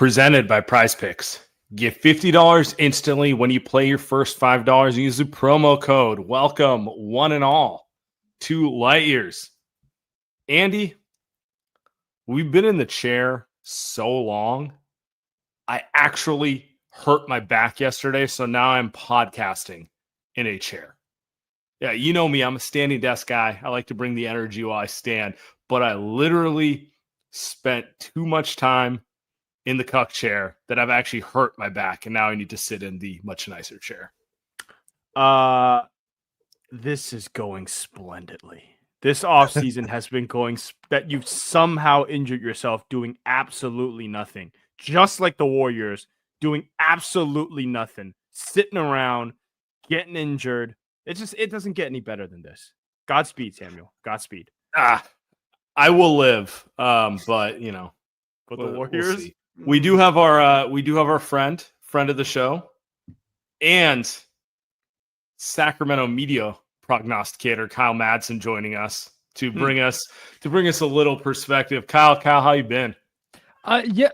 presented by Prize Picks. Get $50 instantly when you play your first $5 and use the promo code WELCOME one and all to Light Years. Andy, we've been in the chair so long. I actually hurt my back yesterday, so now I'm podcasting in a chair. Yeah, you know me. I'm a standing desk guy. I like to bring the energy while I stand, but I literally spent too much time in the cuck chair that I've actually hurt my back, and now I need to sit in the much nicer chair. This is going splendidly. This offseason has been going that you've somehow injured yourself doing absolutely nothing. Just like the Warriors, doing absolutely nothing, sitting around, getting injured. It doesn't get any better than this. Godspeed, Samuel. Godspeed. I will live. But you know, but the Warriors. We'll we do have our friend of the show and Sacramento media prognosticator Kyle Madson joining us to bring us a little perspective. Kyle, how you been? Yeah,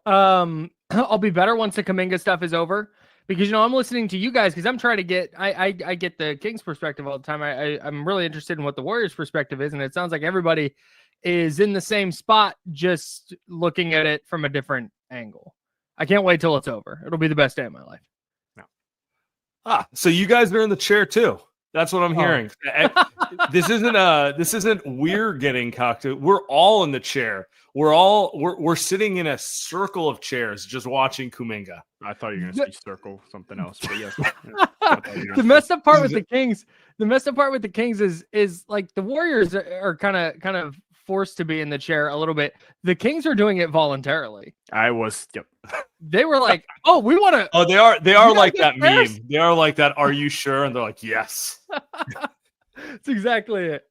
I'll be better once the Kuminga stuff is over, because I'm listening to you guys because I'm trying to get I get the Kings perspective all the time. I'm really interested in what the Warriors perspective is, and it sounds like everybody is in the same spot, just looking at it from a different angle. I can't wait till it's over. It'll be the best day of my life. No. So you guys are in the chair too. That's what I'm hearing. This isn't we're getting cocktail. We're all in the chair. We're sitting in a circle of chairs just watching Kuminga. I thought you were going to say circle something else, but yes. The messed up part with the Kings is like the Warriors are kind of forced to be in the chair a little bit. The Kings are doing it voluntarily. Yep. They were like, "Oh, we want to." Oh, they are like that meme. They are like that. Are you sure? And they're like, "Yes." It's exactly it.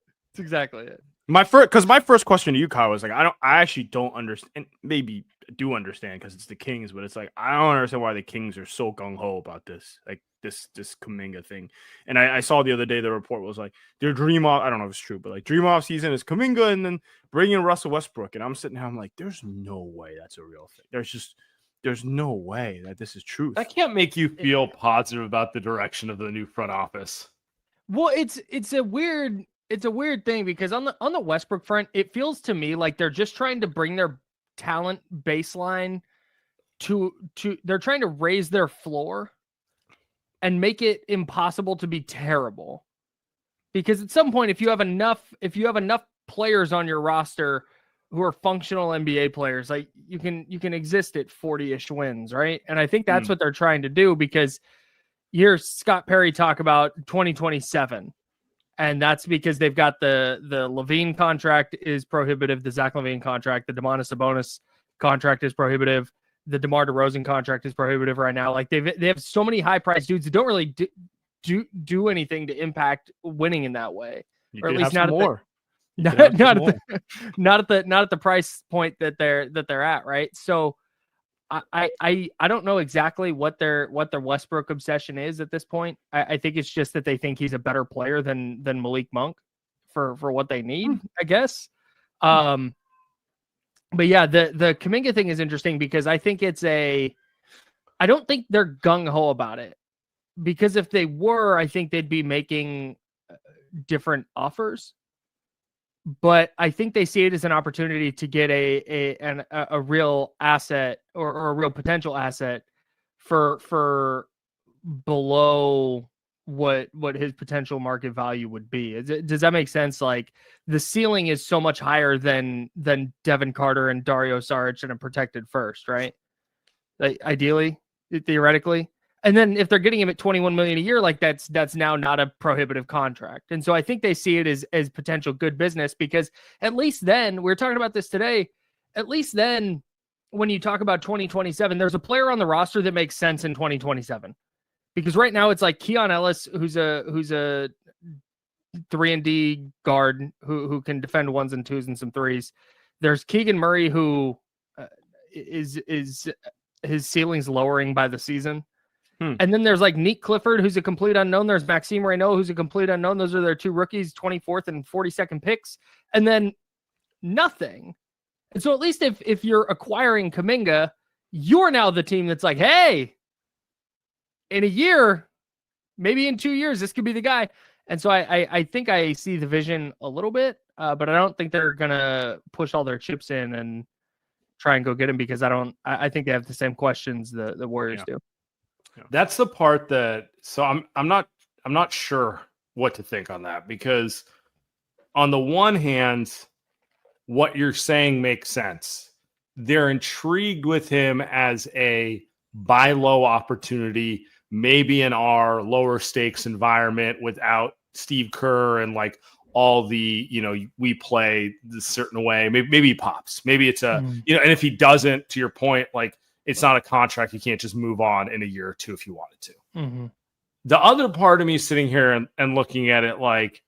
My first question to you, Kyle, was like, I actually don't understand. Maybe do understand because it's the Kings, but it's like I don't understand why the Kings are so gung ho about this, like this Kuminga thing. And I saw the other day the report was like their dream off. I don't know if it's true, but like dream off season is Kuminga and then bring in Russell Westbrook. And I'm sitting here, I'm like, there's no way that's a real thing. There's no way that this is truth. That can't make you feel positive about the direction of the new front office. Well, it's a weird thing because on the Westbrook front, it feels to me like they're just trying to bring their talent baseline to they're trying to raise their floor and make it impossible to be terrible. Because at some point, if you have enough players on your roster who are functional NBA players, like you can exist at 40-ish wins, right? And I think that's what they're trying to do, because you hear Scott Perry talk about 2027. And that's because they've got the Levine contract is prohibitive. The Zach Levine contract, the Domantas Sabonis contract is prohibitive. The DeMar DeRozan contract is prohibitive right now. Like they have so many high priced dudes that don't really do anything to impact winning in that way, or at least not at the price point that they're at, right? So I don't know exactly what their Westbrook obsession is at this point. I think it's just that they think he's a better player than Malik Monk for what they need, I guess. But yeah, the Kuminga thing is interesting because I think I don't think they're gung ho about it, because if they were, I think they'd be making different offers. But I think they see it as an opportunity to get a real asset or a real potential asset for below what his potential market value would be. Does that make sense? Like the ceiling is so much higher than Devin Carter and Dario Saric and a protected first, right? Like, ideally, theoretically. And then if they're getting him at $21 million a year, like that's now not a prohibitive contract. And so I think they see it as potential good business, because at least then, we were talking about this today, at least then when you talk about 2027, there's a player on the roster that makes sense in 2027. Because right now it's like Keon Ellis, who's a 3-and-D guard who can defend ones and twos and some threes. There's Keegan Murray, who is his ceiling's lowering by the season. And then there's like Nick Clifford, who's a complete unknown. There's Maxime Reynaud, who's a complete unknown. Those are their two rookies, 24th and 42nd picks. And then nothing. And so at least if you're acquiring Kuminga, you're now the team that's like, hey, in a year, maybe in 2 years, this could be the guy. And so I think I see the vision a little bit, but I don't think they're going to push all their chips in and try and go get him, because I think they have the same questions the Warriors do. Yeah. That's the part that, so I'm not sure what to think on that, because on the one hand, what you're saying makes sense. They're intrigued with him as a buy low opportunity, maybe in our lower stakes environment without Steve Kerr and like all the, we play this certain way. Maybe he pops. Maybe it's and if he doesn't, to your point, like it's not a contract. You can't just move on in a year or two if you wanted to. Mm-hmm. The other part of me sitting here and looking at it like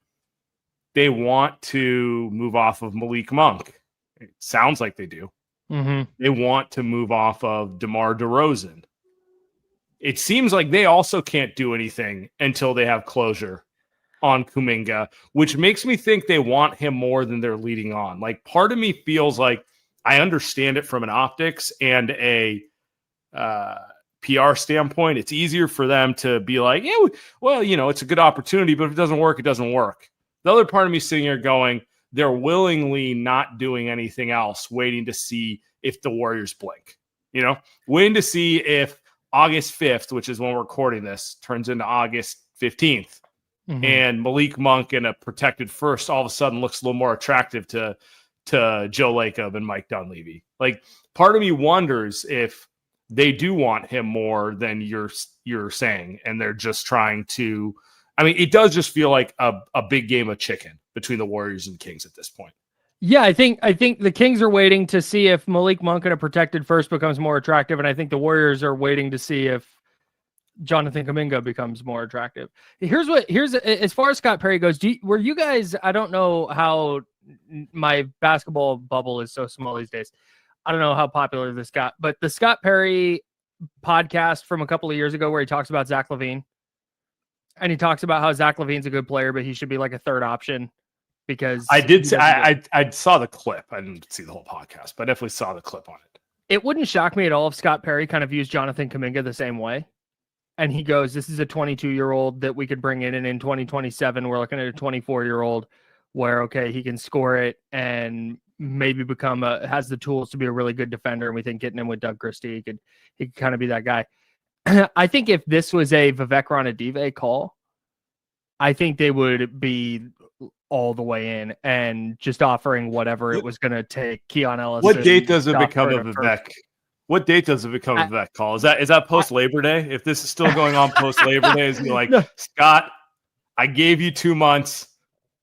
they want to move off of Malik Monk. It sounds like they do. Mm-hmm. They want to move off of DeMar DeRozan. It seems like they also can't do anything until they have closure on Kuminga, which makes me think they want him more than they're leading on. Like, part of me feels like I understand it from an optics and a PR standpoint. It's easier for them to be like, yeah, well, it's a good opportunity, but if it doesn't work, it doesn't work. The other part of me sitting here going, they're willingly not doing anything else, waiting to see if the Warriors blink, waiting to see if August 5th, which is when we're recording this, turns into August 15th. Mm-hmm. And Malik Monk in a protected first all of a sudden looks a little more attractive to Joe Lacob and Mike Dunleavy. Like, part of me wonders if they do want him more than you're saying, and they're just trying to. I mean, it does just feel like a big game of chicken between the Warriors and Kings at this point. Yeah, I think the Kings are waiting to see if Malik Monk in a protected first becomes more attractive, and I think the Warriors are waiting to see if Jonathan Kuminga becomes more attractive. Here's as far as Scott Perry goes. Were you guys? I don't know how my basketball bubble is so small these days. I don't know how popular this got, but the Scott Perry podcast from a couple of years ago, where he talks about Zach LaVine, and he talks about how Zach LaVine's a good player, but he should be like a third option. Because I did see, I saw the clip. I didn't see the whole podcast, but I definitely saw the clip on it. It wouldn't shock me at all if Scott Perry kind of views Jonathan Kuminga the same way. And he goes, this is a 22-year-old that we could bring in, and in 2027, we're looking at a 24-year-old where, okay, he can score it and maybe has the tools to be a really good defender. And we think getting him with Doug Christie, he could kind of be that guy. I think if this was a Vivek Ranadive call, I think they would be all the way in and just offering whatever it was going to take. Keon Ellis. What date does it become a Vivek? What date does it become a Vivek call? Is that post Labor Day? If this is still going on post Labor Day, is he like, no. Scott, I gave you 2 months.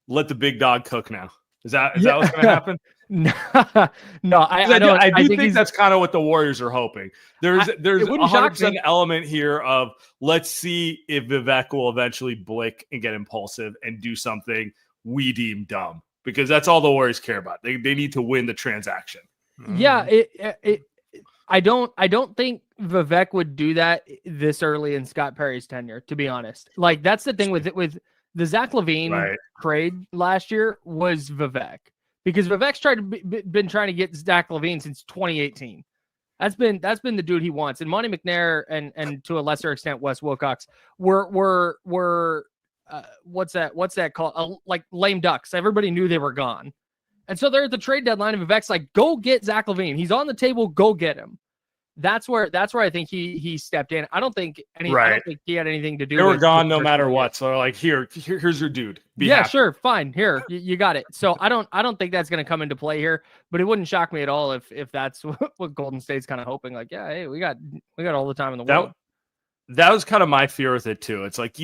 Let the big dog cook now. Is that what's going to happen? No, I do think that's kind of what the Warriors are hoping. There's 100% element here of let's see if Vivek will eventually blink and get impulsive and do something we deem dumb, because that's all the Warriors care about. They need to win the transaction. Yeah, I don't think Vivek would do that this early in Scott Perry's tenure, to be honest. Like, that's the thing with the Zach LaVine trade last year was Vivek, because Vivek's been trying to get Zach LaVine since 2018. That's been the dude he wants. And Monty McNair and to a lesser extent Wes Wilcox were what's that called? Like lame ducks. Everybody knew they were gone. And so they're at the trade deadline, and Vivek's like, go get Zach LaVine. He's on the table. Go get him. That's where I think he stepped in. I don't think I don't think he had anything to do. They were gone no matter what. So they're like, here's your dude. Be happy. Sure, fine. Here, you got it. So I don't think that's going to come into play here. But it wouldn't shock me at all if that's what Golden State's kind of hoping. Like, yeah, hey, we got all the time in the world. That was kind of my fear with it too. It's like,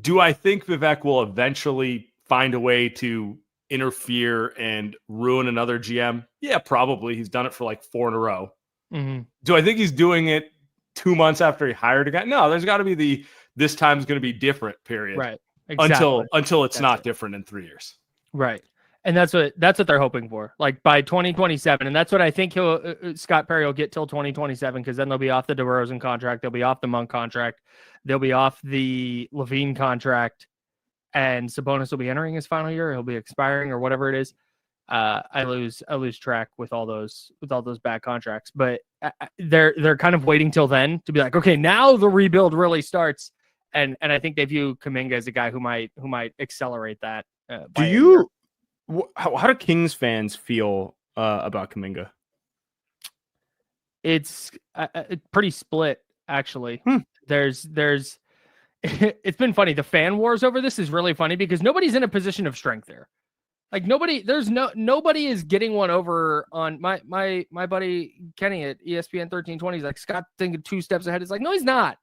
do I think Vivek will eventually find a way to interfere and ruin another GM? Yeah, probably. He's done it for like 4 in a row. Mm-hmm. Do I think he's doing it 2 months after he hired a guy? No, there's got to be this time's going to be different period. Right. Exactly. Until it's not different in 3 years. Right. And that's what they're hoping for. Like by 2027. And that's what I think Scott Perry will get till 2027, because then they'll be off the DeRozan contract. They'll be off the Monk contract. They'll be off the LaVine contract. And Sabonis will be entering his final year. He'll be expiring or whatever it is. I lose track with all those bad contracts. But they're kind of waiting till then to be like, okay, now the rebuild really starts. And I think they view Kuminga as a guy who might accelerate that. How do Kings fans feel about Kuminga? It's pretty split, actually. There's it's been funny. The fan wars over this is really funny because nobody's in a position of strength there. Like nobody is getting one over on my buddy Kenny at ESPN 1320. He's like, Scott thinking 2 steps ahead. It's like, no, he's not.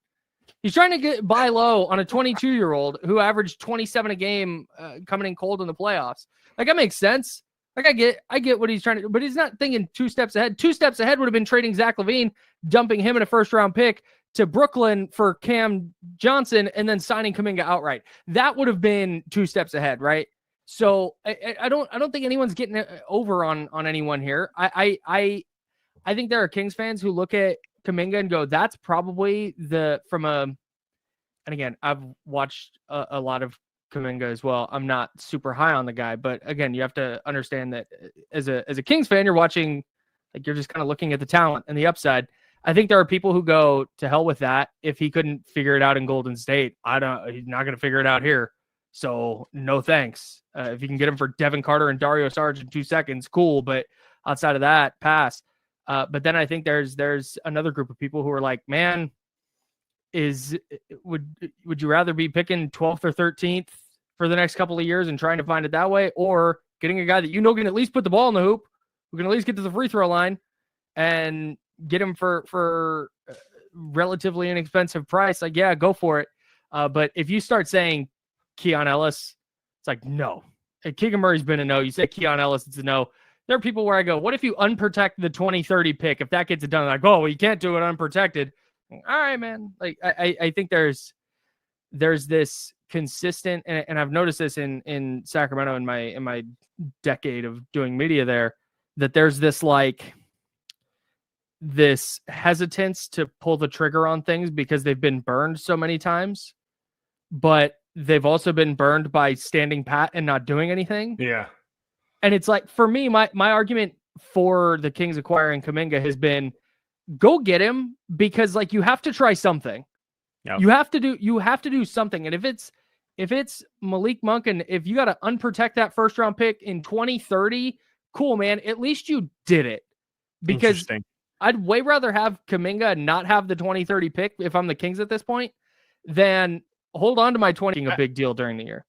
He's trying to buy low on a 22-year-old who averaged 27 a game coming in cold in the playoffs. Like that makes sense. Like I get what he's trying to do, but he's not thinking 2 steps ahead. 2 steps ahead would have been trading Zach LaVine, dumping him in a first-round pick to Brooklyn for Cam Johnson, and then signing Kuminga outright. That would have been 2 steps ahead, right? So I don't think anyone's getting over on anyone here. I think there are Kings fans who look at Kuminga and go, that's probably and again, I've watched a lot of Kuminga as well. I'm not super high on the guy, but again, you have to understand that as a Kings fan, you're watching, like you're just kind of looking at the talent and the upside. I think there are people who go to hell with that. If he couldn't figure it out in Golden State, he's not going to figure it out here. So no thanks. If you can get him for Devin Carter and Dario Saric in 2 seconds, cool. But outside of that, pass. But then I think there's another group of people who are like, man, would you rather be picking 12th or 13th for the next couple of years and trying to find it that way, or getting a guy that can at least put the ball in the hoop, who can at least get to the free throw line, and get him for relatively inexpensive price? Like, yeah, go for it. But if you start saying Keon Ellis, it's like, no. And Keegan Murray's been a no. You say Keon Ellis, it's a no. There are people where I go, what if you unprotect the 2030 pick? If that gets it done, like, oh, well, you can't do it unprotected. All right, man. Like, I think there's this consistent, and I've noticed this in Sacramento in my decade of doing media there, that there's this hesitance to pull the trigger on things because they've been burned so many times, but they've also been burned by standing pat and not doing anything. Yeah. And it's like, for me, my argument for the Kings acquiring Kuminga has been, go get him, because like you have to try something. Yep. You have to do something. And if it's Malik Monk, and if you got to unprotect that first round pick in 2030, cool, man. At least you did it. Because I'd way rather have Kuminga and not have the 2030 pick if I'm the Kings at this point than hold on to my 20 a big deal during the year.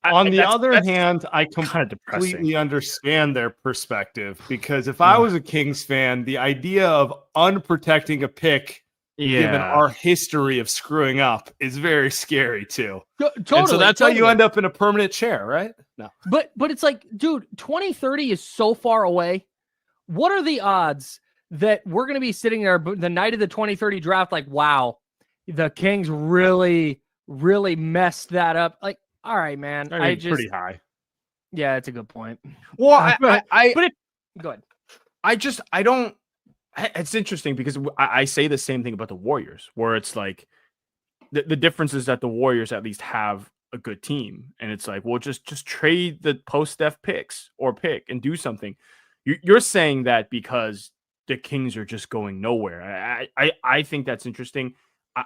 On the other hand, I completely understand their perspective, because if I was a Kings fan, the idea of unprotecting a pick, given our history of screwing up, is very scary too. Totally. And so that's how you end up in a permanent chair, right? No. But it's like, dude, 2030 is so far away. What are the odds that we're going to be sitting there the night of the 2030 draft like, wow, the Kings really, really messed that up? Like, all right, man. Pretty high. Yeah, it's a good point. Well, go ahead. I don't. It's interesting because I say the same thing about the Warriors, where it's like the difference is that the Warriors at least have a good team, and it's like, well, just trade the post-Steph picks or pick and do something. You're saying that because the Kings are just going nowhere. I think that's interesting.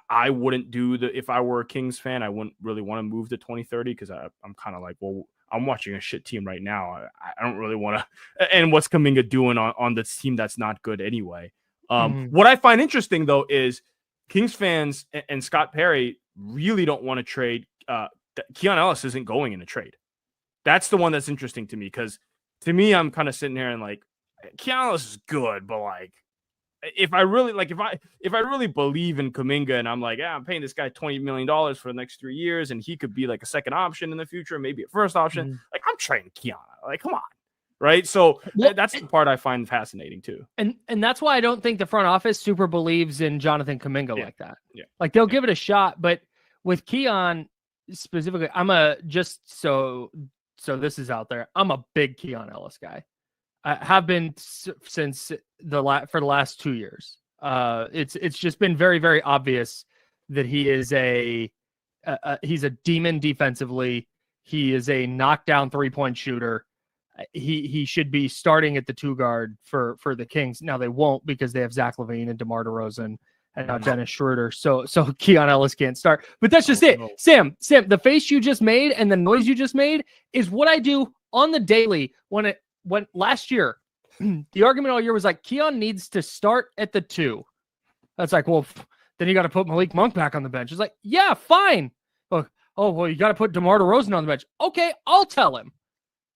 I wouldn't do if I were a Kings fan, I wouldn't really want to move to 2030, because I'm kind of like, well, I'm watching a shit team right now. I don't really want to. And what's Kuminga doing on this team that's not good anyway? What I find interesting, though, is Kings fans and Scott Perry really don't want to trade. Keon Ellis isn't going in a trade. That's the one that's interesting to me, because to me, I'm kind of sitting here and like, Keon Ellis is good, but like, if I really believe in Kuminga, and I'm like, I'm paying this guy $20 million for the next 3 years, and he could be like a second option in the future, maybe a first option. Like, I'm trading Keon. Like, come on, right? So that's the part I find fascinating too. And that's why I don't think the front office super believes in Jonathan Kuminga like that. Yeah, like they'll give it a shot, but with Keon specifically, so this is out there. I'm a big Keon Ellis guy. I have been since for the last 2 years. It's just been very, very obvious that he is he's a demon defensively. He is a knockdown 3-point shooter, he should be starting at the 2 guard for the Kings. Now they won't because they have Zach LaVine and DeMar DeRozan and now Dennis Schroeder. So Keon Ellis can't start. But that's just it. No. Sam, the face you just made and the noise you just made is what I do on the daily when last year, the argument all year was like, Keon needs to start at the 2. That's like, well, then you got to put Malik Monk back on the bench. It's like, yeah, fine. Oh, well, you got to put DeMar DeRozan on the bench. Okay, I'll tell him.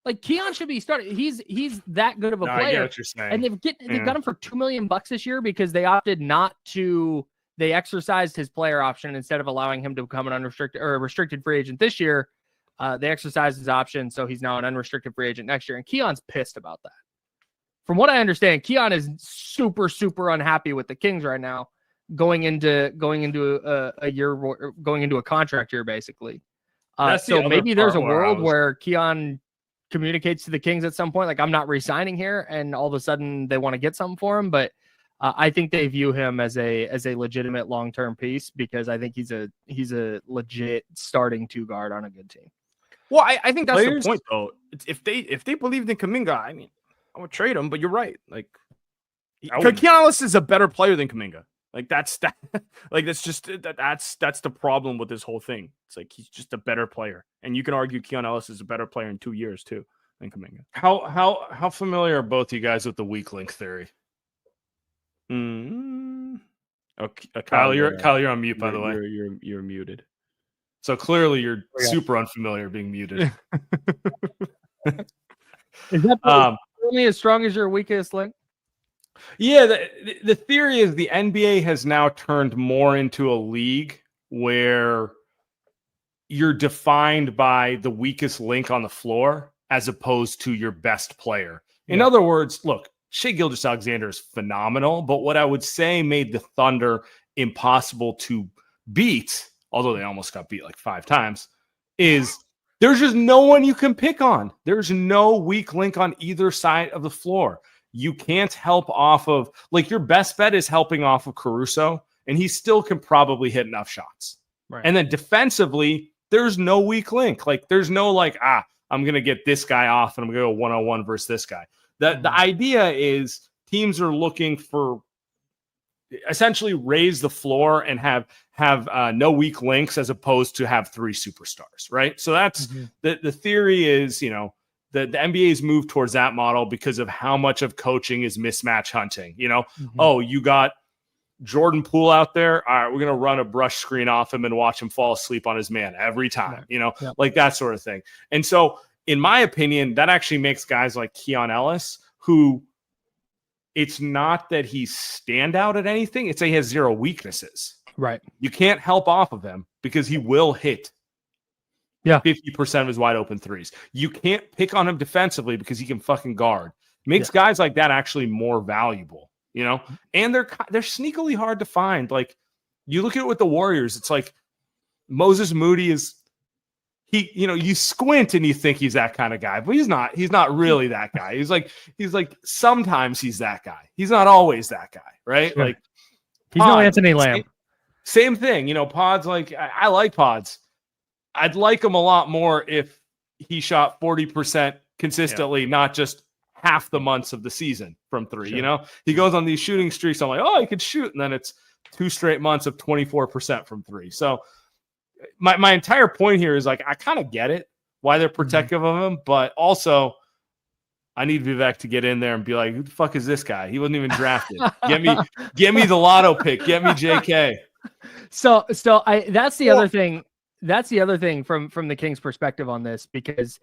Like, Keon should be starting. He's that good of a player. I get what you're saying. And they've got him for $2 million this year because they opted not to. They exercised his player option instead of allowing him to become an unrestricted or a restricted free agent this year. They exercised his option, so he's now an unrestricted free agent next year. And Keon's pissed about that. From what I understand, Keon is super, super unhappy with the Kings right now, going into a year, going into a contract year, basically. So maybe there's a world where Keon communicates to the Kings at some point, like, I'm not re-signing here, and all of a sudden they want to get something for him. But I think they view him as a legitimate long-term piece because I think he's a legit starting 2 guard on a good team. Well, I think that's the point, though. If they believed in Kuminga, I mean, I would trade him. But you're right. Like, Keon Ellis is a better player than Kuminga. Like, that's just that's the problem with this whole thing. It's like he's just a better player, and you can argue Keon Ellis is a better player in 2 years too than Kuminga. How familiar are both you guys with the weak link theory? Okay, Kyle, you're on mute, by the way. You're muted. So clearly you're super unfamiliar being muted. Is that only as strong as your weakest link? Yeah, the theory is the NBA has now turned more into a league where you're defined by the weakest link on the floor as opposed to your best player. In other words, look, Shai Gilgeous-Alexander is phenomenal, but what I would say made the Thunder impossible to beat, although they almost got beat like 5 times, is there's just no one you can pick on. There's no weak link on either side of the floor. You can't help off of, like, your best bet is helping off of Caruso, and he still can probably hit enough shots. Right. And then defensively, there's no weak link. Like, there's no like, I'm going to get this guy off and I'm going to go one-on-one versus this guy. The idea is teams are looking for essentially raise the floor and have no weak links as opposed to have 3 superstars, right? So that's the theory is, you know, the NBA's moved towards that model because of how much of coaching is mismatch hunting. You know, oh, you got Jordan Poole out there. All right, we're going to run a brush screen off him and watch him fall asleep on his man every time, you know, like that sort of thing. And so, in my opinion, that actually makes guys like Keon Ellis, who it's not that he's standout at anything. It's that he has 0 weaknesses. Right. You can't help off of him because he will hit 50% of his wide open threes. You can't pick on him defensively because he can fucking guard. Makes guys like that actually more valuable, you know? And they're sneakily hard to find. Like, you look at it with the Warriors, it's like Moses Moody is you squint and you think he's that kind of guy, but he's not really that guy. He's like sometimes he's that guy. He's not always that guy, right? Sure. Like, he's no Anthony Lamb. Same thing, you know, Pod's like, I like Pods. I'd like him a lot more if he shot 40% consistently, not just half the months of the season from 3. Sure. You know, he goes on these shooting streaks. I'm like, oh, he could shoot. And then it's 2 straight months of 24% from 3. So my entire point here is, like, I kind of get it why they're protective of him, but also I need Vivek to get in there and be like, who the fuck is this guy? He wasn't even drafted. Get me the lotto pick. Get me JK. So that's the other thing. That's the other thing from the Kings' perspective on this, because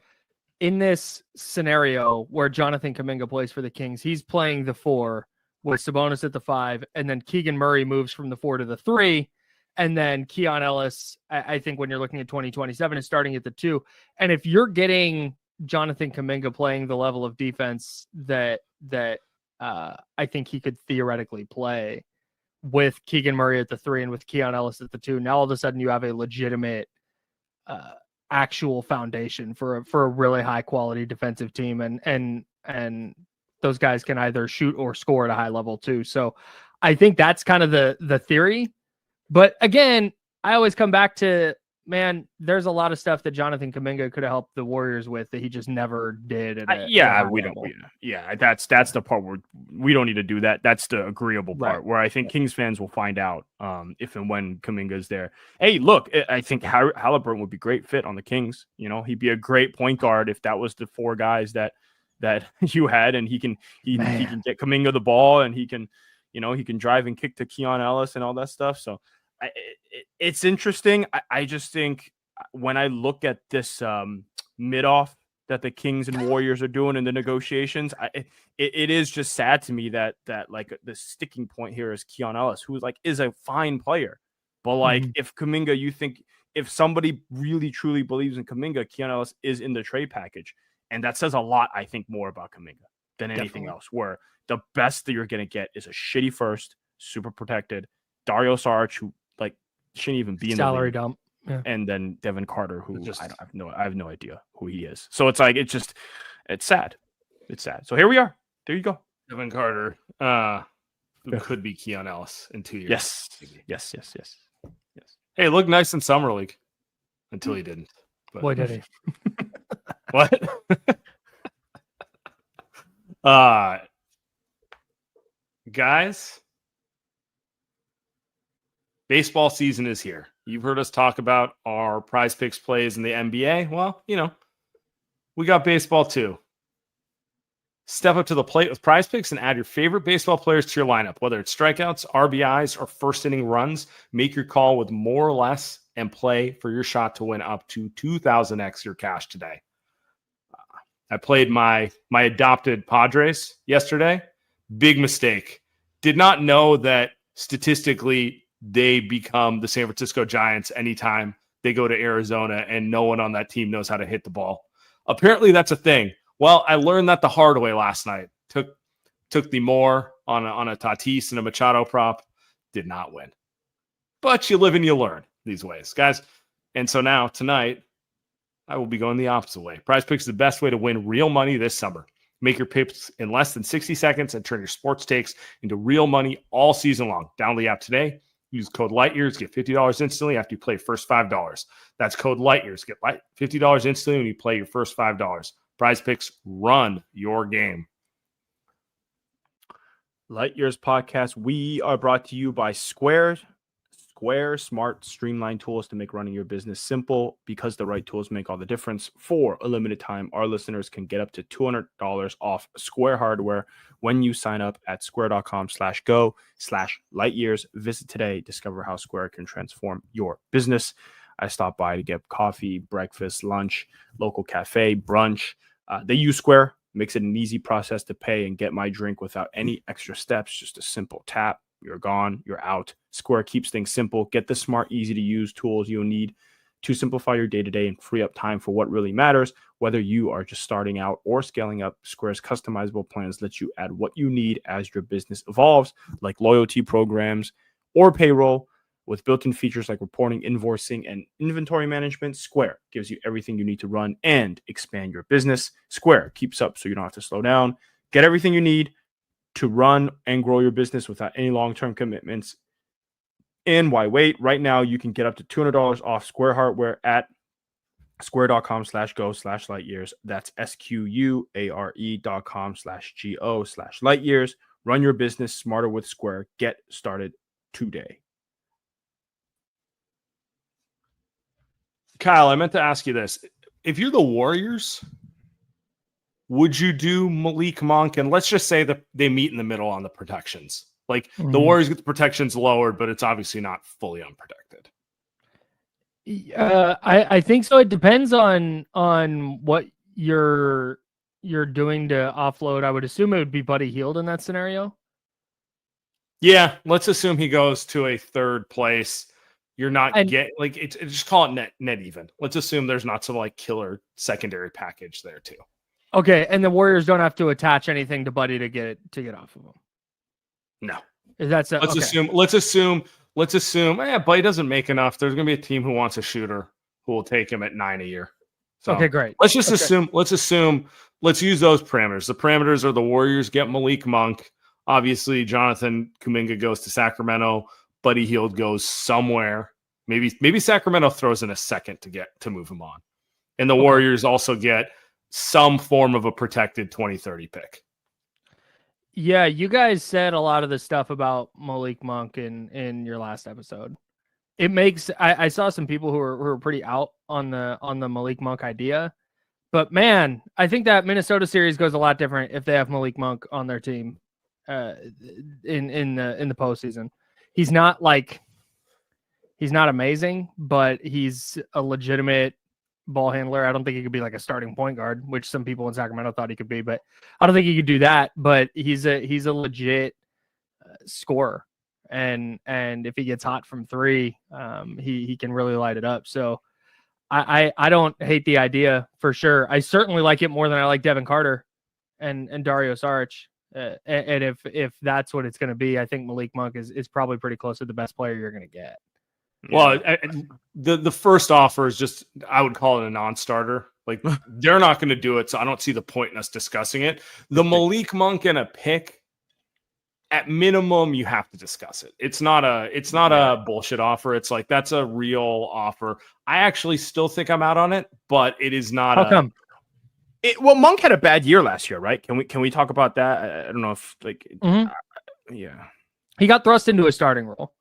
in this scenario where Jonathan Kuminga plays for the Kings, he's playing the 4 with Sabonis at the 5, and then Keegan Murray moves from the 4 to the 3, and then Keon Ellis, I think when you're looking at 2027, is starting at the 2. And if you're getting Jonathan Kuminga playing the level of defense that I think he could theoretically play with Keegan Murray at the 3 and with Keon Ellis at the 2, now all of a sudden you have a legitimate actual foundation for a really high quality defensive team, and those guys can either shoot or score at a high level too. So I think that's kind of the theory. But again, I always come back to man, there's a lot of stuff that Jonathan Kuminga could have helped the Warriors with that he just never did. At a high we don't. level. That's the part where we don't need to do that. That's the agreeable part where I think Kings fans will find out if and when Kuminga is there. Hey, look, I think Halliburton would be a great fit on the Kings. You know, he'd be a great point guard if that was the four guys that you had, and he can get Kuminga the ball, and he can drive and kick to Keon, Ellis, and all that stuff. So it's interesting. I just think when I look at this mid-off that the Kings and Warriors are doing in the negotiations, it is just sad to me that like the sticking point here is Keon Ellis, who is a fine player, but like if Kuminga, you think if somebody really truly believes in Kuminga, Keon Ellis is in the trade package, and that says a lot, I think, more about Kuminga than anything else. Where the best that you're going to get is a shitty first, super protected Dario Saric, who shouldn't even be in salary the dump. Yeah. And then Devin Carter, who I have no idea who he is. So it's like it's sad. It's sad. So here we are. There you go. Devin Carter, who could be Keon Ellis in 2 years. Yes. Hey, looked nice in summer league until he didn't. But... Boy, did he. What? Guys, baseball season is here. You've heard us talk about our Prize Picks plays in the NBA. Well, we got baseball too. Step up to the plate with Prize Picks and add your favorite baseball players to your lineup, whether it's strikeouts, RBIs, or first inning runs. Make your call with more or less and play for your shot to win up to 2,000x your cash today. I played my adopted Padres yesterday. Big mistake. Did not know that statistically they become the San Francisco Giants anytime they go to Arizona and no one on that team knows how to hit the ball. Apparently that's a thing. Well, I learned that the hard way last night. Took the more on a Tatis and a Machado prop. Did not win. But you live and you learn these ways, guys. And so now, tonight, I will be going the opposite way. Prize Picks is the best way to win real money this summer. Make your picks in less than 60 seconds and turn your sports takes into real money all season long. Download the app today. Use code LIGHTYEARS. Get $50 instantly after you play your first $5. That's code LIGHTYEARS. Get $50 instantly when you play your first $5. Prize Picks, run your game. Light Years Podcast. We are brought to you by Square, smart, streamlined tools to make running your business simple, because the right tools make all the difference. For a limited time, our listeners can get up to $200 off Square hardware when you sign up at square.com/go/lightyears. Visit today. Discover how Square can transform your business. I stopped by to get coffee, breakfast, lunch, local cafe, brunch. They use Square. Makes it an easy process to pay and get my drink without any extra steps. Just a simple tap. You're gone. You're out. Square keeps things simple. Get the smart, easy-to-use tools you'll need to simplify your day-to-day and free up time for what really matters. Whether you are just starting out or scaling up, Square's customizable plans let you add what you need as your business evolves, like loyalty programs or payroll. With built-in features like reporting, invoicing, and inventory management, Square gives you everything you need to run and expand your business. Square keeps up so you don't have to slow down. Get everything you need to run and grow your business without any long-term commitments. And why wait? Right now, you can get up to $200 off Square hardware at square.com/go/lightyears. That's SQUARE.com/GO/lightyears. Run your business smarter with Square. Get started today. Kyle, I meant to ask you this. If you're the Warriors, would you do Malik Monk? And let's just say that they meet in the middle on the protections. Like the Warriors get the protections lowered, but it's obviously not fully unprotected. I think so. It depends on what you're doing to offload. I would assume it would be Buddy Heild in that scenario. Yeah, let's assume he goes to a third place. You're not getting just call it net even. Let's assume there's not some killer secondary package there too. Okay, and the Warriors don't have to attach anything to Buddy to get off of him. No, let's assume Buddy doesn't make enough. There's going to be a team who wants a shooter who will take him at $9 million a year. So okay, great. Let's use those parameters. The parameters are the Warriors get Malik Monk. Obviously, Jonathan Kuminga goes to Sacramento. Buddy Heild goes somewhere, Maybe Sacramento throws in a second to move him on. And the Warriors also get some form of a protected 2030 pick. Yeah, you guys said a lot of the stuff about Malik Monk in your last episode. It makes I saw some people who were pretty out on the Malik Monk idea. But man, I think that Minnesota series goes a lot different if they have Malik Monk on their team in the postseason. He's not amazing, but he's a legitimate ball handler. I don't think he could be like a starting point guard, which some people in Sacramento thought he could be, but I don't think he could do that. But he's a legit scorer, and if he gets hot from three, he can really light it up. So I don't hate the idea for sure. I certainly like it more than I like Devin Carter and Dario Saric. And if that's what it's going to be, I think Malik Monk is probably pretty close to the best player you're going to get. Well, the first offer is just, I would call it a non-starter. Like, they're not going to do it, so I don't see the point in us discussing it. The Malik Monk and a pick, at minimum, you have to discuss it. It's not a bullshit offer. It's like, that's a real offer. I actually still think I'm out on it, but it is not. How come? Well, Monk had a bad year last year, right? Can we talk about that? I don't know if yeah, he got thrust into a starting role,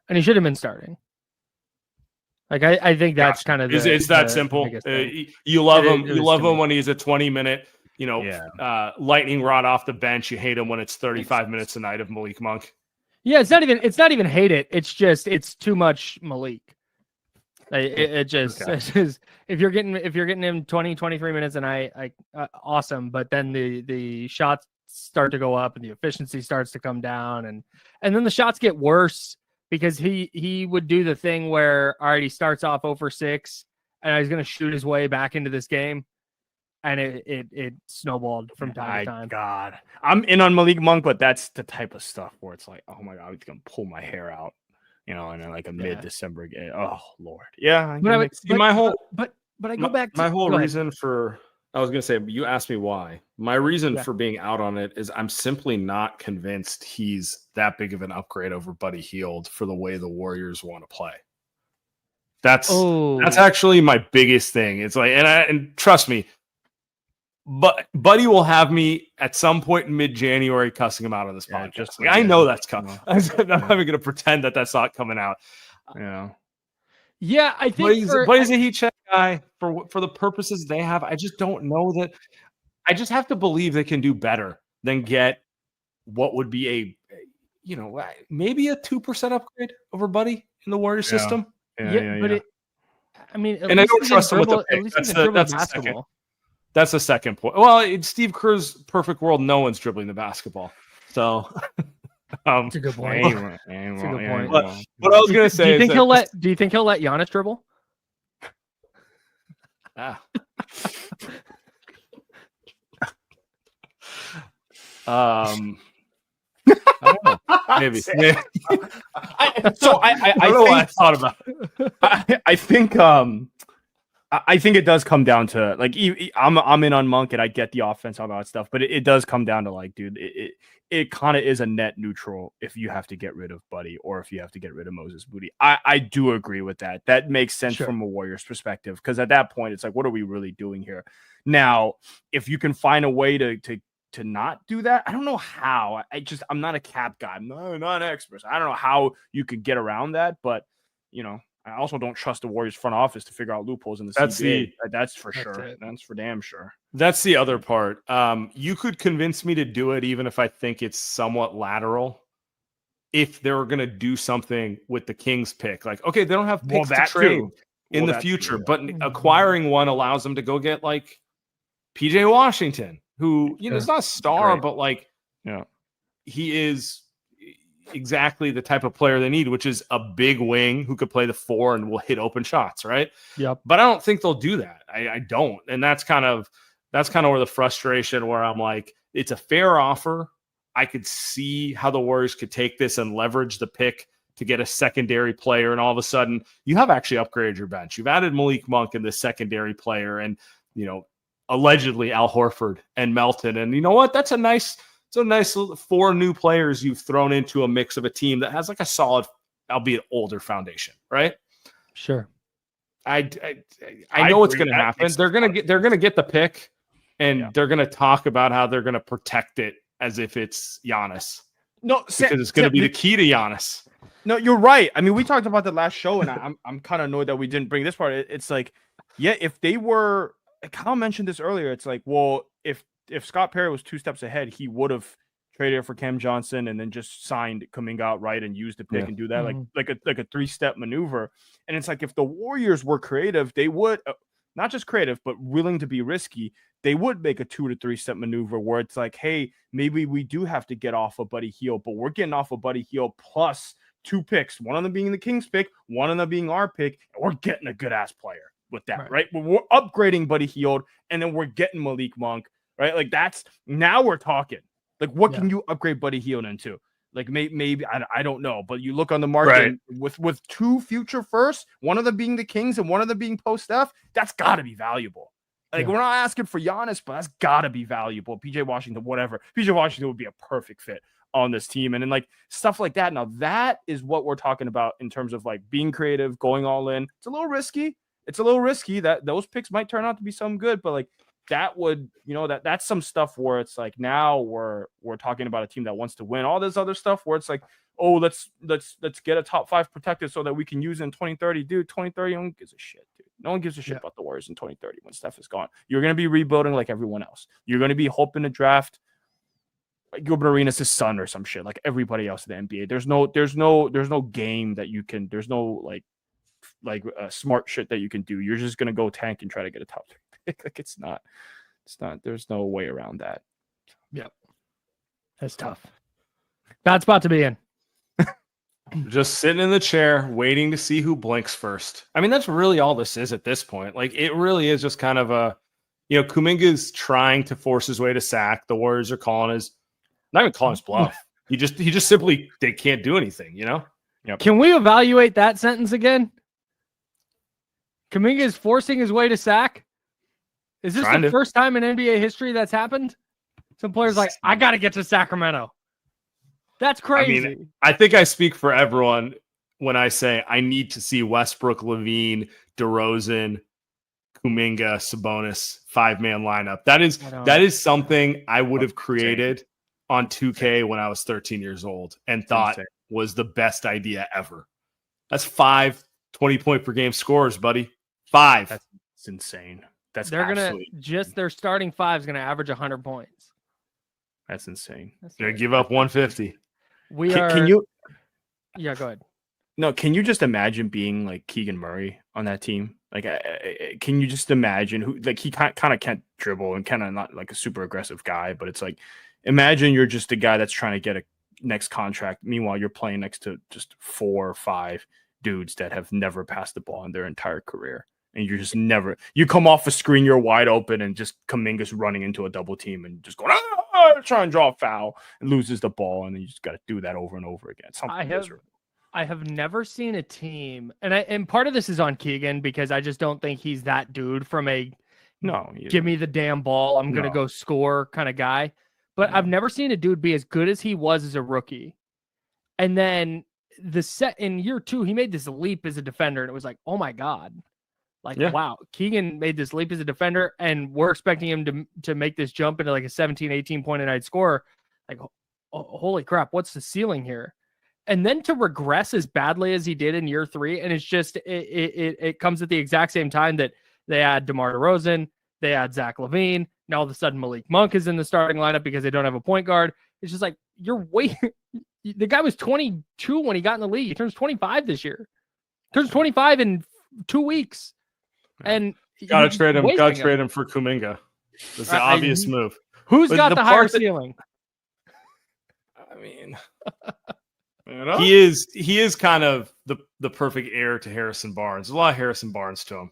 and he should have been starting. Like I think that's kind of it's that simple. You love him. You love him when he's a 20-minute, lightning rod off the bench. You hate him when it's 35 minutes a night of Malik Monk. Yeah, it's not even hate it. It's just it's too much Malik. It's just if you're getting him 20, 23 minutes a night, awesome. But then the shots start to go up and the efficiency starts to come down, and then the shots get worse because he would do the thing where he starts off 0 for 6 and he's going to shoot his way back into this game, and it snowballed from time to time. God, I'm in on Malik Monk, but that's the type of stuff where it's like, oh my God, he's going to pull my hair out. And then like a mid-December game. Oh Lord, yeah. But I go back to my whole reason for. I was going to say, you asked me why. My reason for being out on it is I'm simply not convinced he's that big of an upgrade over Buddy Heild for the way the Warriors want to play. That's actually my biggest thing. It's like, and trust me, but Buddy will have me at some point in mid-January cussing him out on this podcast. I know that's coming. I'm not even going to pretend that that's not coming out. Yeah, I think Buddy's a heat check guy for the purposes they have. I just don't know that. I just have to believe they can do better than get what would be maybe a 2% upgrade over Buddy in the Warrior system. But I don't trust him with the pick. That's the second point. Well, in Steve Kerr's perfect world, no one's dribbling the basketball. So that's a good point. That's a good point. What I was going to say do you think he'll let Giannis dribble? I don't know. Maybe. I thought about it. I think it does come down to like I'm in on Monk and I get the offense, all that stuff, but it does come down to like, dude, it kind of is a net neutral if you have to get rid of Buddy or if you have to get rid of Moses Moody. I do agree with that. That makes sense from a Warriors perspective, because at that point it's like, what are we really doing here? Now, if you can find a way to not do that, I don't know how. I'm not a cap guy. I'm not an expert. I don't know how you could get around that, but I also don't trust the Warriors front office to figure out loopholes in the CBA. That's for sure. That's for damn sure. That's the other part. You could convince me to do it even if I think it's somewhat lateral. If they were going to do something with the Kings pick, like, okay, they don't have picks to trade in the future, but acquiring one allows them to go get like PJ Washington, who is not a star, but like, he is exactly the type of player they need, which is a big wing who could play the 4 and will hit open shots, right? Yep. But I don't think they'll do that. I don't, and that's kind of where the frustration, where I'm like, it's a fair offer. I could see how the Warriors could take this and leverage the pick to get a secondary player, and all of a sudden you have actually upgraded your bench. You've added Malik Monk in the secondary player, and allegedly Al Horford and Melton, and you know what? That's a nice 4 new players you've thrown into a mix of a team that has like a solid, albeit older, foundation, right? Sure. I know it's agree. going to That happen. makes They're going to get the pick, and Yeah. they're going to talk about how they're going to protect it as if it's Giannis, No, because it's going to be the key to Giannis. No, you're right. I mean, we talked about the last show, and I'm kind of annoyed that we didn't bring this part. It's like, yeah, if they were, Kyle mentioned this earlier. It's like, well, if Scott Perry was 2 steps ahead, he would have traded for Cam Johnson and then just signed Kuminga outright and used the pick and do that like a 3-step maneuver. And it's like, if the Warriors were creative, they would not just creative, but willing to be risky. They would make a 2 to 3-step maneuver where it's like, hey, maybe we do have to get off of Buddy Hield, but we're getting off of Buddy Hield plus 2 picks, one of them being the Kings pick, one of them being our pick, and we're getting a good ass player with that, right? We're upgrading Buddy Hield, and then we're getting Malik Monk, right? Like, that's, now we're talking. Like, what can you upgrade Buddy Hield into? Like, maybe I don't know, but you look on the market with 2 future firsts, one of them being the Kings and one of them being post F, that's got to be valuable. Like, we're not asking for Giannis, but that's got to be valuable. PJ Washington, whatever. PJ Washington would be a perfect fit on this team. And then, like, stuff like that. Now, that is what we're talking about in terms of, like, being creative, going all in. It's a little risky. That those picks might turn out to be some good, but, like, that would, that's some stuff where it's like, now we're talking about a team that wants to win. All this other stuff where it's like, oh, let's get a top 5 protected so that we can use in 2030. Dude, 2030, no one gives a shit, dude. No one gives a shit about the Warriors in 2030 when Steph is gone. You're going to be rebuilding like everyone else. You're going to be hoping to draft like Gilbert Arenas' son or some shit, like everybody else in the NBA. There's no game that you can. There's no like smart shit that you can do. You're just going to go tank and try to get a top 3 pick. Like, it's not. There's no way around that. Yep, that's tough. Bad spot to be in. Just sitting in the chair, waiting to see who blinks first. I mean, that's really all this is at this point. Like, it really is just kind of a, Kuminga's trying to force his way to sack. The Warriors are not even calling his bluff. He just simply, they can't do anything, Yep. Can we evaluate that sentence again? Kuminga is forcing his way to sack. Is this the first time in NBA history that's happened? Some players like, I got to get to Sacramento. That's crazy. I mean, I think I speak for everyone when I say I need to see Westbrook, Levine, DeRozan, Kuminga, Sabonis 5-man lineup. That is something I would have created on 2K when I was 13 years old and thought was the best idea ever. That's 5 20-point per game scores, buddy. 5. That's insane. That's their starting 5 is gonna average 100 points. That's insane. They're gonna give up 150. Can you? Yeah, go ahead. No, can you just imagine being like Keegan Murray on that team? Like, can you just imagine who? Like, he kind of can't dribble and kind of not like a super aggressive guy, but it's like, imagine you're just a guy that's trying to get a next contract. Meanwhile, you're playing next to just 4 or 5 dudes that have never passed the ball in their entire career. And you're just you come off a screen, you're wide open, and just Kuminga's running into a double team and just going, trying to draw a foul and loses the ball. And then you just got to do that over and over again. I have never seen a team, and part of this is on Keegan because I just don't think he's that dude from give me the damn ball, I'm going to go score kind of guy. But I've never seen a dude be as good as he was as a rookie. And then in year 2, he made this leap as a defender, and it was like, oh my God. Like, wow, Keegan made this leap as a defender, and we're expecting him to make this jump into like a 17, 18 point a night scorer. Like, holy crap, what's the ceiling here? And then to regress as badly as he did in year 3, and it's just it comes at the exact same time that they add DeMar DeRozan, they add Zach LaVine. Now all of a sudden Malik Monk is in the starting lineup because they don't have a point guard. It's just like, the guy was 22 when he got in the league. He turns 25 this year. Turns 25 in 2 weeks. And gotta trade him for Kuminga. That's the obvious move. Who's got the higher ceiling? I mean, he is kind of the perfect heir to Harrison Barnes. There's a lot of Harrison Barnes to him.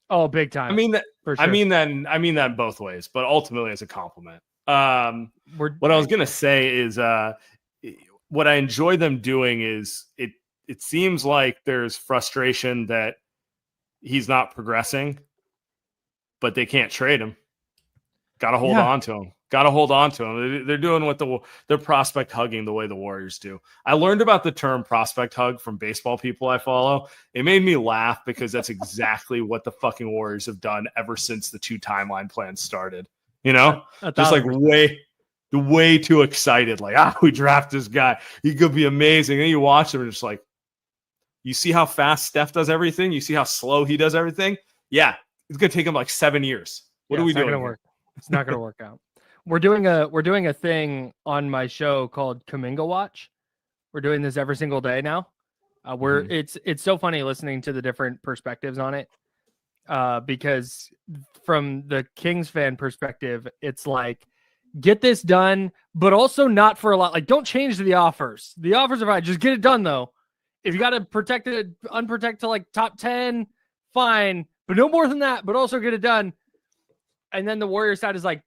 Oh, big time. I mean that. For sure. I mean that both ways, but ultimately as a compliment. What I was gonna say is, what I enjoy them doing is it seems like there's frustration that he's not progressing, but they can't trade him. Got to hold on to him. Got to hold on to them. They're doing what they're prospect hugging the way the Warriors do. I learned about the term prospect hug from baseball people I follow. It made me laugh because that's exactly what the fucking Warriors have done ever since the 2 timeline plans started. You know, just like way too excited. Like, we draft this guy. He could be amazing. And you watch him and it's like, you see how fast Steph does everything. You see how slow he does everything. Yeah, it's gonna take him like 7 years. What are we doing? It's not gonna work out. We're doing a thing on my show called Kuminga Watch. We're doing this every single day now. It's so funny listening to the different perspectives on it. Because from the Kings fan perspective, it's like, get this done, but also not for a lot. Like, don't change the offers. The offers are fine. Just get it done though. If you got to protect it, unprotect to like top 10, fine, but no more than that, but also get it done. And then the Warrior side is like,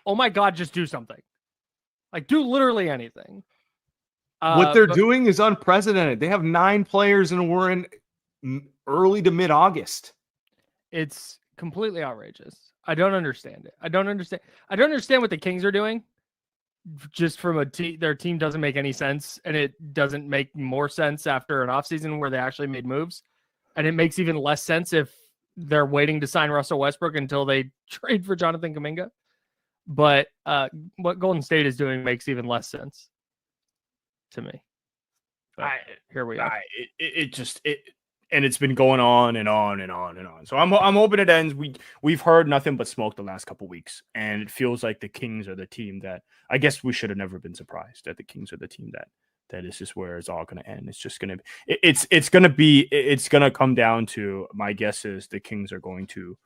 oh my God, just do something. Like, do literally anything. What they're doing is unprecedented. They have 9 players and we're in early to mid-August. It's completely outrageous. I don't understand it. I don't understand what the Kings are doing. Just from their team doesn't make any sense, and it doesn't make more sense after an offseason where they actually made moves. And it makes even less sense if they're waiting to sign Russell Westbrook until they trade for Jonathan Kuminga. But what Golden State is doing makes even less sense to me. But here we are. And it's been going on and on and on and on. So I'm hoping it ends. We've heard nothing but smoke the last couple weeks, and it feels like the Kings are the team that, I guess we should have never been surprised that the Kings are the team that is just where it's all going to end. It's just going to it's going to come down to, my guess is the Kings are going to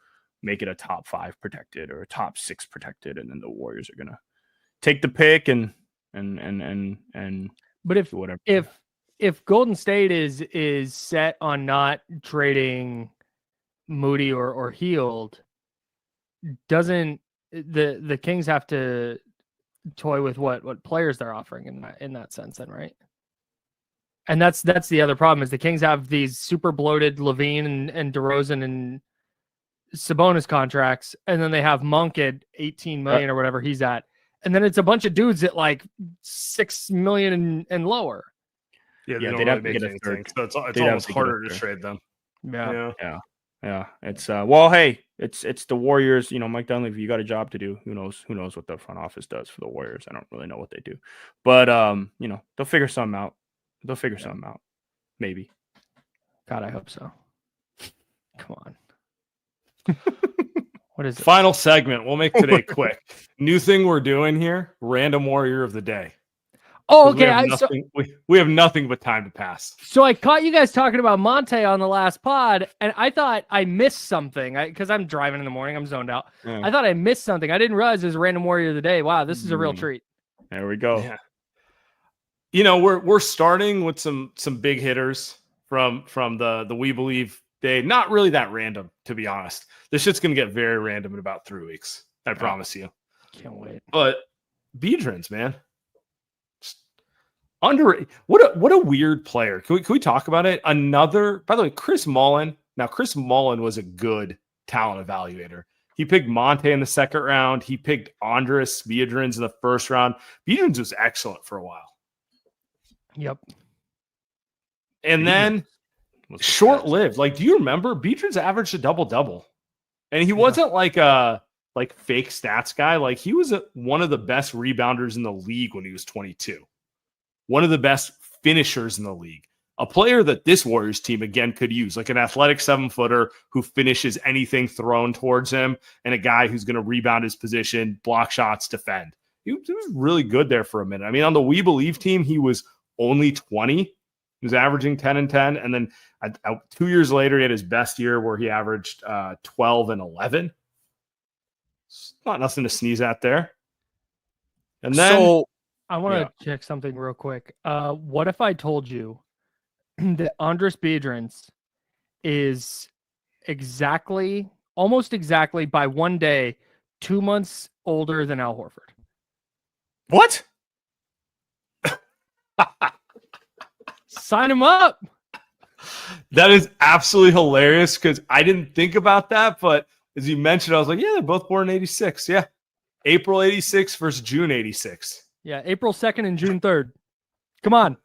make it a top 5 protected or a top 6 protected, and then the Warriors are going to take the pick and but if Golden State is set on not trading Moody or Heild, doesn't the Kings have to toy with what players they're offering in that sense then, right? And that's the other problem is the Kings have these super bloated Levine and DeRozan and Sabonis contracts, and then they have Monk at 18 million or whatever he's at, and then it's a bunch of dudes at like 6 million and lower. Yeah, they don't really make anything. So it's almost harder to trade them. Yeah. It's well, hey, it's the Warriors. You know, Mike Dunleavy, you got a job to do. Who knows what the front office does for the Warriors? I don't really know what they do, but you know, they'll figure something out. Something out, maybe. God, I hope so. Come on. What is it? Final segment. We'll make today quick. New thing we're doing here: random Warrior of the day. Oh, okay. We have nothing but time to pass. So I caught you guys talking about Monte on the last pod, and I thought I missed something because I'm driving in the morning. I'm zoned out. Yeah. I thought I missed something. I didn't realize it was a random Warrior of the day. Wow, this is a real treat. There we go. Yeah. You know, we're starting with some big hitters from the We Believe day. Not really that random, to be honest. This shit's gonna get very random in about 3 weeks. I promise you. Can't wait. But Biedrins, man. What a weird player. Can we talk about it? By the way, Chris Mullin. Now, Chris Mullin was a good talent evaluator. He picked Monte in the second round. He picked Andris Biedrins in the first round. Biedrins was excellent for a while. Yep. And then short-lived. Like, do you remember Biedrins averaged a double-double? And he wasn't like a fake stats guy. Like, he was one of the best rebounders in the league when he was 22. One of the best finishers in the league. A player that this Warriors team, again, could use. Like an athletic 7-footer who finishes anything thrown towards him, and a guy who's going to rebound his position, block shots, defend. He was really good there for a minute. I mean, on the We Believe team, he was only 20. He was averaging 10 and 10. And then 2 years later, he had his best year where he averaged 12 and 11. It's not nothing to sneeze at there. And then... I want to check something real quick. What if I told you that Andris Biedrins is almost exactly by 1 day, 2 months older than Al Horford? What? Sign him up. That is absolutely hilarious because I didn't think about that, but as you mentioned, I was like, yeah, they're both born in 86. Yeah. April 86 versus June 86. Yeah, April 2nd and June 3rd. Come on.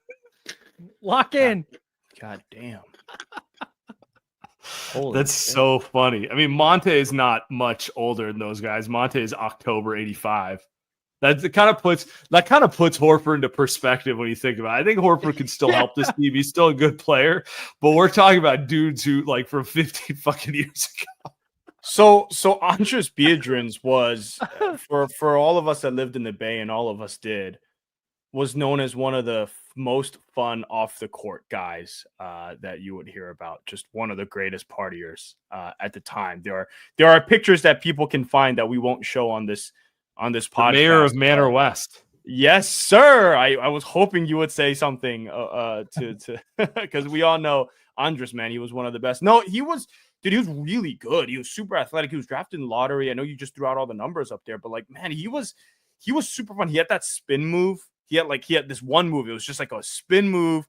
Lock in. God damn. That's so funny. I mean, Monte is not much older than those guys. Monte is October 85. That kind of puts Horford into perspective when you think about it. I think Horford can still help this team. He's still a good player, but we're talking about dudes who like from 15 fucking years ago. So Andris Biedrins was for all of us that lived in the Bay, and all of us did, was known as one of the most fun off the court guys that you would hear about. Just one of the greatest partiers at the time. There are pictures that people can find that we won't show on this podcast. The mayor of Manor West. Yes, sir. I was hoping you would say something to because we all know Andris, man. He was one of the best. No, he was really good. He was super athletic. He was drafted in the lottery. I know you just threw out all the numbers up there, but like, man, he was super fun. He had that spin move. He had this one move. It was just like a spin move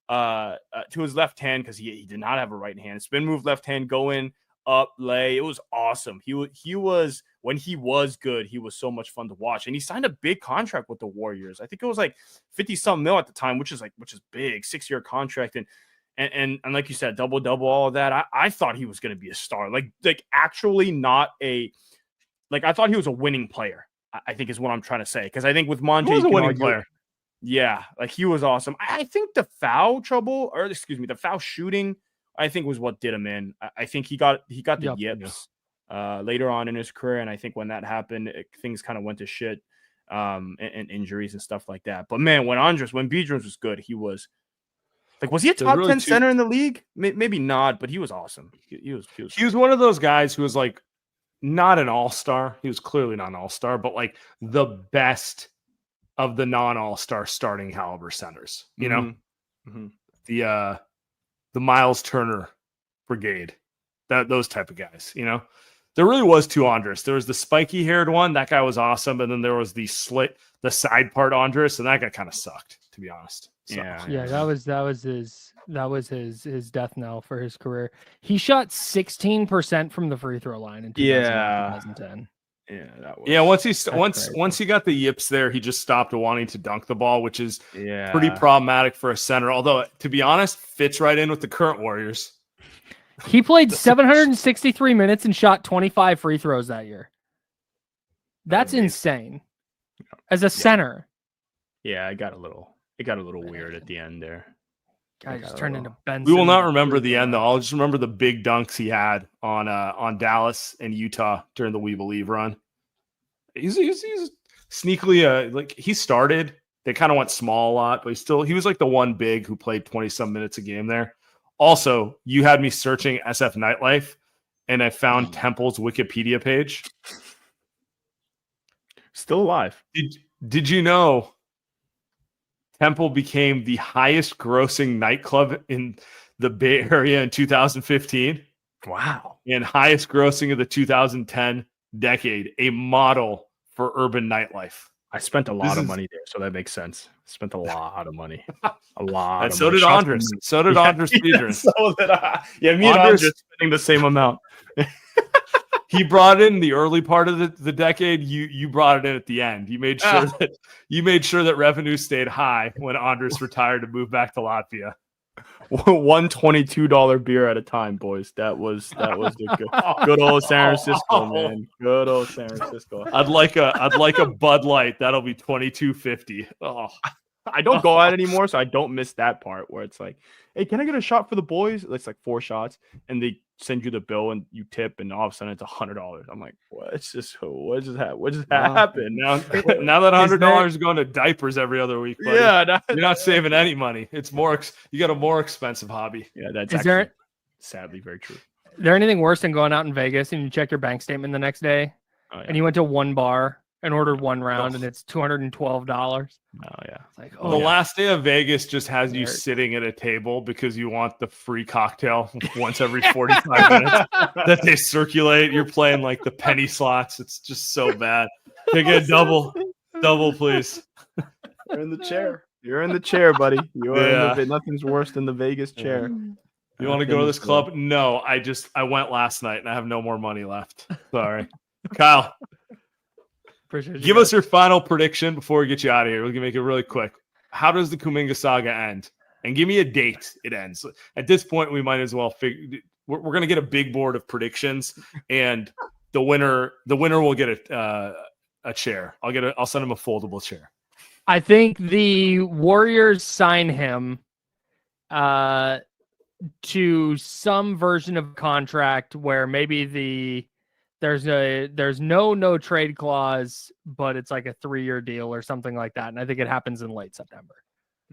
to his left hand because he did not have a right hand. Spin move, left hand, go in, up, lay. It was awesome. He was when he was good, he was so much fun to watch. And he signed a big contract with the Warriors. I think it was like 50-some mil at the time, which is big, 6-year contract. And like you said, double, all of that. I thought he was going to be a star. Like actually not I thought he was a winning player, I think is what I'm trying to say. Because I think with Monte, he was a winning player. Yeah, like he was awesome. I think the foul shooting, I think was what did him in. I think he got the yips later on in his career. And I think when that happened, things kind of went to shit and injuries and stuff like that. But man, when Biedrins was good, he was was he a top 10 center in the league? Maybe not, but he was awesome. He was one of those guys who was like not an all-star. He was clearly not an all-star, but like the best of the non-all-star starting caliber centers. You know, the Miles Turner brigade, those type of guys. You know, there really was two Andris. There was the spiky-haired one. That guy was awesome, and then there was the side part Andris, and that guy kind of sucked, to be honest. So. Yeah, that was his death knell for his career. He shot 16% from the free throw line in 2010. Yeah, once he got the yips there, he just stopped wanting to dunk the ball, which is pretty problematic for a center. Although, to be honest, fits right in with the current Warriors. He played 763 minutes and shot 25 free throws that year. That's insane. As a center. Yeah, it got a little weird at the end there. Guy just turned into Ben. We will not remember the end though. I'll just remember the big dunks he had on Dallas and Utah during the We Believe run. He's sneakily he started. They kind of went small a lot, but he was like the one big who played 20-some minutes a game there. Also, you had me searching SF Nightlife, and I found Temple's Wikipedia page. Still alive. Did you know Temple became the highest grossing nightclub in the Bay Area in 2015? Wow. And highest grossing of the 2010 decade, a model for urban nightlife. I spent a lot of money there, so that makes sense. Spent a lot of money. A lot. And so did Andris. So did Andris Biedrins. So did I. Yeah, me and Andris spending the same amount. He brought in the early part of the decade. You brought it in at the end. You made sure that revenue stayed high when Andris retired to move back to Latvia. $122 beer at a time, boys. That was the good old San Francisco, man. Good old San Francisco. I'd like a Bud Light. That'll be $22.50. Oh, I don't go out anymore, so I don't miss that part where it's like, hey, can I get a shot for the boys? It's like 4 shots, and they send you the bill and you tip, and all of a sudden it's $100. I'm like, what just happened? Now that $100 is going to diapers every other week, buddy. Yeah, you're not saving any money. It's more. You got a more expensive hobby. Yeah, that's sadly very true. Is there anything worse than going out in Vegas and you check your bank statement the next day, and you went to one bar and ordered one round and it's $212? Oh yeah. It's like, the last day of Vegas just has you sitting at a table because you want the free cocktail once every 45 minutes that they circulate. You're playing like the penny slots. It's just so bad. Can I get a double, please? You're in the chair, buddy. Nothing's worse than the Vegas chair. You want to go to this club? No, I went last night and I have no more money left. Sorry. Kyle. Appreciate you Give guys. us your final prediction before we get you out of here. We can make it really quick. How does the Kuminga saga end? And give me a date it ends. At this point, we might as well figure. We're going to get a big board of predictions, and the winner will get a chair. I'll send him a foldable chair. I think the Warriors sign him to some version of contract where maybe there's no trade clause, but it's like a 3-year deal or something like that. And I think it happens in late September.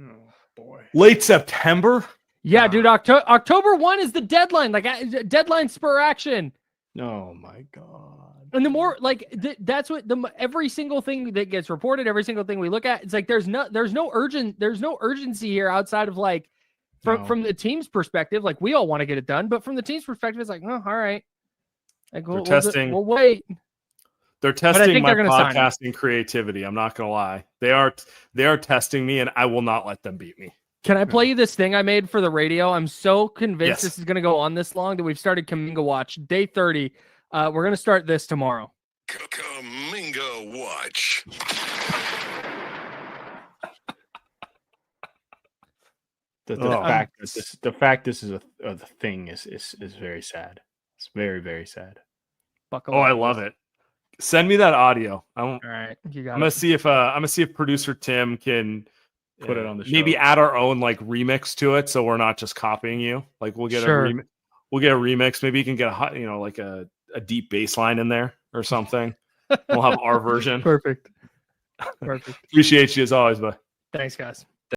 Oh boy. Late September? Yeah, dude. October 1 is the deadline. Like deadline spur action. Oh my God. And the more that's what every single thing that gets reported, every single thing we look at, it's like there's no urgency here outside of like from the team's perspective. Like we all want to get it done, but from the team's perspective, it's like, oh, all right. Like we'll wait. They're testing my podcasting podcasting creativity. I'm not gonna lie. They are testing me, and I will not let them beat me. Can I play you this thing I made for the radio? I'm so convinced Yes. this is going to go on this long that we've started Kuminga Watch day 30. We're going to start this tomorrow. Kuminga Watch. The fact this is a thing is very sad. It's very, very sad. Buckle Oh, up. I love it. Send me that audio. All right, you got I'm it. gonna see if producer Tim can Put it on the show. maybe add our own like remix to it, so we're not just copying you. Like we'll get Sure. we'll get a remix. Maybe you can get like a deep bass line in there or something. We'll have our version. Perfect. Appreciate you as always, bud. Thanks, guys.